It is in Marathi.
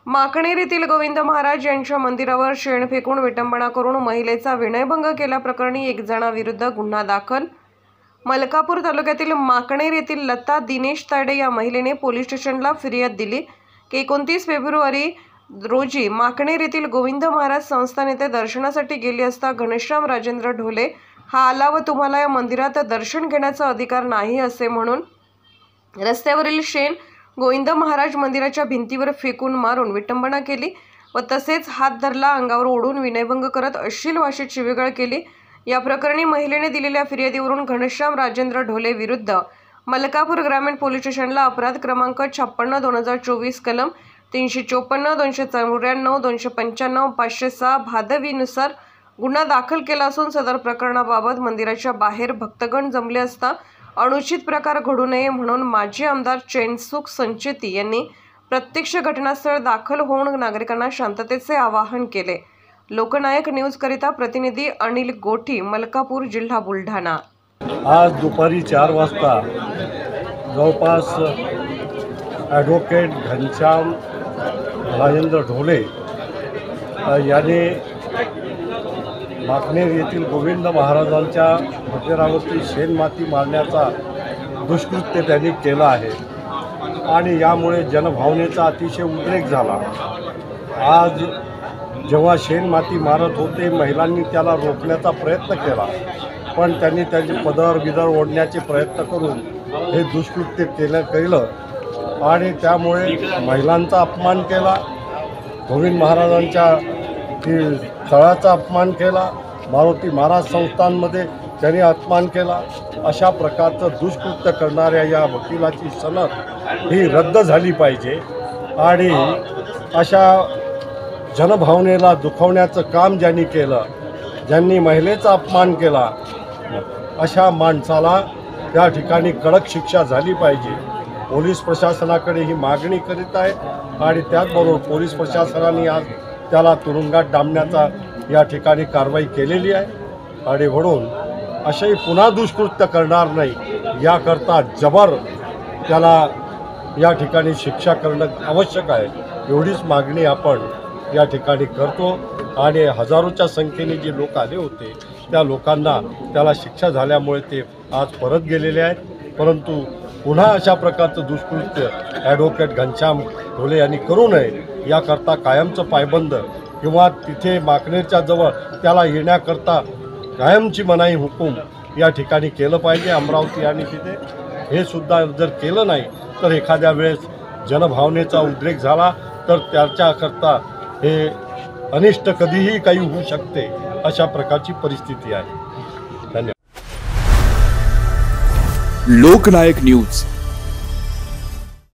माकणेर येथील गोविंद महाराज यांच्या मंदिरावर शेण फेकून विटंबना करून महिलेचा विनयभंग केल्याप्रकरणी एक जणाविरुद्ध गुन्हा दाखल। मलकापूर तालुक्यातील माकणेर येथील लता दिनेश ताडे या महिलेने पोलीस स्टेशनला फिर्याद दिली की 29 फेब्रुवारी रोजी माकणेर येथील गोविंद महाराज संस्थान येथे दर्शनासाठी गेली असता घनश्याम राजेंद्र ढोले हा आला व तुम्हाला या मंदिरात दर्शन घेण्याचा अधिकार नाही असे म्हणून रस्त्यावरील शेण गोविंद महाराज मंदिराच्या भिंतीवर फेकून मारून विटंबना केली व तसेच हात धरला, अंगावर ओढून विनयभंग करत अश्लील भाषेत शिवीगाळ केली। या प्रकरणी महिलेने दिलेल्या फिर्यादीवरून घनश्याम राजेंद्र ढोले विरुद्ध मलकापूर ग्रामीण पोलीस स्टेशनला अपराध क्रमांक 56/2024 कलम 354, 294, 295, 506 भादवीनुसार गुन्हा दाखल केला असून सदर प्रकरणाबाबत मंदिराच्या बाहेर भक्तगण जमले असता अनुचित प्रकार घडू नये म्हणून माजी आमदार चैनसुख संचेती यांनी प्रत्यक्ष घटनास्थळ दाखल होऊन नागरिकांना शांततेचे आवाहन केले। लोकनायक न्यूज करिता प्रतिनिधी अनिल गोठी, मलकापूर, जिल्हा बुलढाणा। आज दुपारी 4 वाजता जवळपास ॲडव्होकेट घनश्याम राजेंद्र ढोले यांनी माकणेर येथील गोविंद महाराजांच्या मंदिरावरती शेणमाती मारण्याचा दुष्कृत्य त्यांनी केलं आहे आणि यामुळे जनभावनेचा अतिशय उद्रेक झाला। आज जेव्हा शेणमाती मारत होते महिलांनी त्याला रोखण्याचा प्रयत्न केला, पण त्यांनी त्याचे पदर बिदर ओढण्याचे प्रयत्न करून हे दुष्कृत्य केलं आणि त्यामुळे महिलांचा अपमान केला, गोविंद महाराजांच्या स्थळाचा अपमान केला, मारुती महाराज संस्थांमध्ये त्यांनी अपमान केला। अशा प्रकारचं दुष्कृत्य करणाऱ्या या वकिलाची सनद ही रद्द झाली पाहिजे आणि अशा जनभावनेला दुखवण्याचं काम ज्यांनी केलं, ज्यांनी महिलेचा अपमान केला, अशा माणसाला त्या ठिकाणी कडक शिक्षा झाली पाहिजे। पोलीस प्रशासनाकडे ही मागणी करीत आहे आणि त्याचबरोबर पोलीस प्रशासनाने आज त्याला तुरुंगात डांबण्याचा या ठिकाणी कारवाई केलेली आहे आणि म्हणून असे पुन्हा दुष्कृत्य करणार नाही याकरता जबर त्याला या ठिकाणी शिक्षा करणं आवश्यक आहे, एवढीच मागणी आपण या ठिकाणी करतो। आणि हजारोच्या संख्येने जे लोक आले होते त्या लोकांना त्याला शिक्षा झाल्यामुळे ते आज परत गेलेले आहेत, परंतु पुन्हा अशा प्रकारचं दुष्कृत्य ॲडव्होकेट घनश्याम ढोले यांनी करू नये याकरता कायमचं पायबंद किंवा तिथे माकणेरच्या जवळ त्याला येण्याकरता कायमची मनाई हुकूम या ठिकाणी केलं पाहिजे। अमरावती आणि तिथे हे सुद्धा जर केलं नाही तर एखाद्या वेळेस जनभावनेचा उद्रेक झाला तर त्याच्याकरता हे अनिष्ट कधीही काही होऊ शकते, अशा प्रकारची परिस्थिती आहे। धन्यवाद। लोकनायक न्यूज